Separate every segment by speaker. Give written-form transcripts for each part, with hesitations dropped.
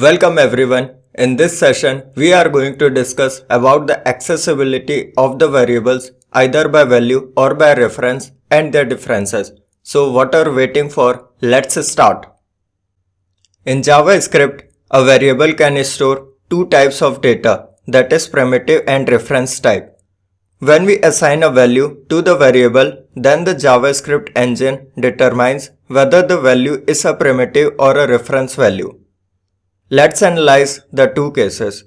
Speaker 1: Welcome everyone. In this session, we are going to discuss about the accessibility of the variables either by value or by reference and their differences. So what are we waiting for? Let's start. In JavaScript, a variable can store two types of data, that is primitive and reference type. When we assign a value to the variable, then the JavaScript engine determines whether the value is a primitive or a reference value. Let's analyze the two cases,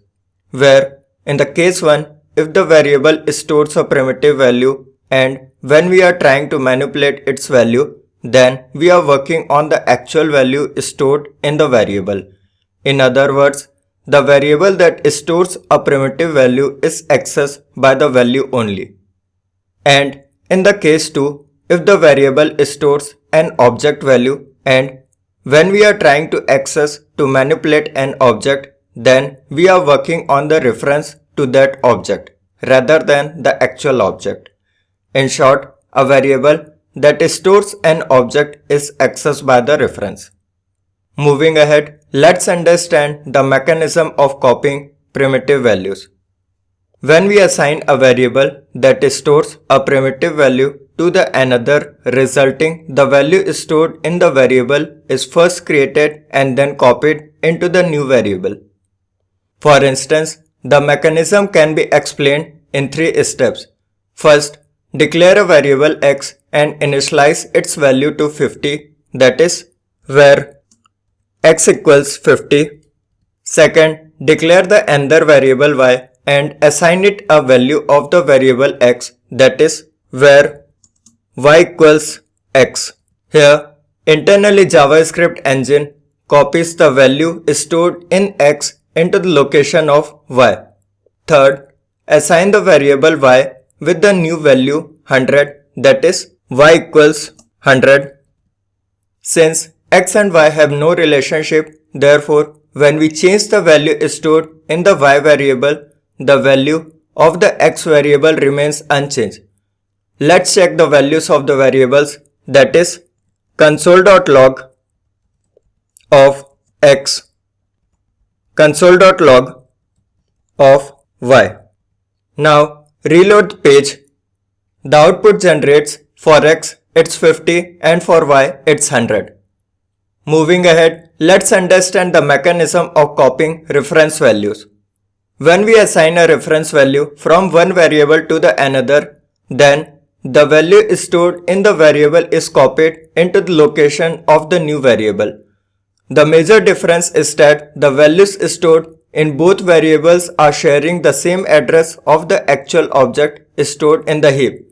Speaker 1: where in the case 1, if the variable stores a primitive value and when we are trying to manipulate its value, then we are working on the actual value stored in the variable. In other words, the variable that stores a primitive value is accessed by the value only. And in the case 2, if the variable stores an object value and when we are trying to access to manipulate an object, then we are working on the reference to that object rather than the actual object. In short, a variable that stores an object is accessed by the reference. Moving ahead, let's understand the mechanism of copying primitive values. When we assign a variable that stores a primitive value to the another, resulting the value stored in the variable is first created and then copied into the new variable. For instance, the mechanism can be explained in 3 steps. First, declare a variable x and initialize its value to 50, that is, where x equals 50. Second, declare the another variable y and assign it a value of the variable x, that is, where y equals x. Here, internally JavaScript engine copies the value stored in x into the location of y. Third, assign the variable y with the new value 100, that is, y equals 100. Since x and y have no relationship, therefore, when we change the value stored in the y variable, the value of the x variable remains unchanged. Let's check the values of the variables, that is console.log of x, console.log of y. Now reload the page. The output generates for x it's 50 and for y it's 100. Moving ahead, let's understand the mechanism of copying reference values. When we assign a reference value from one variable to the another, then the value stored in the variable is copied into the location of the new variable. The major difference is that the values stored in both variables are sharing the same address of the actual object stored in the heap.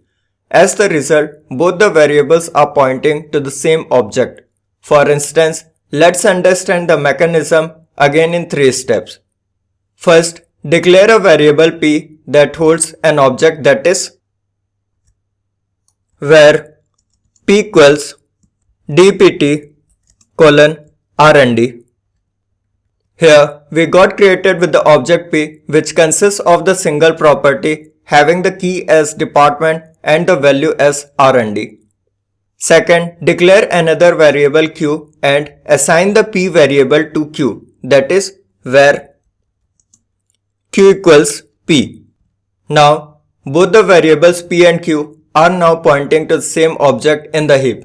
Speaker 1: As the result, both the variables are pointing to the same object. For instance, let's understand the mechanism again in 3 steps. First, declare a variable p that holds an object, that is, where p equals dpt (rnd). Here we got created with the object p, which consists of the single property having the key as department and the value as rnd. Second, declare another variable q and assign the p variable to q, that is, where q equals p. Now both the variables p and q are now pointing to the same object in the heap.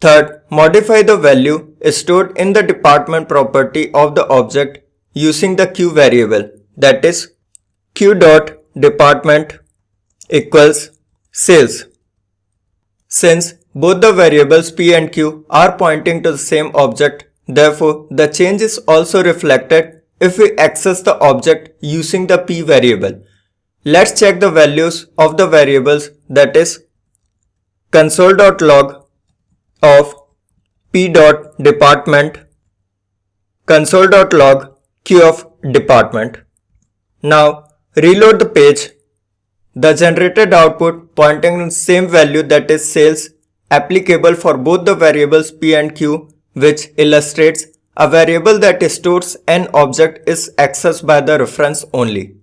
Speaker 1: Third, modify the value stored in the department property of the object using the q variable, that is, q.department equals sales. Since both the variables p and q are pointing to the same object, therefore the change is also reflected if we access the object using the p variable. Let's check the values of the variables, that is console.log of p.department, console.log q of department. Now reload the page. The generated output pointing to the same value, that is sales, applicable for both the variables p and q, which illustrates a variable that stores an object is accessed by the reference only.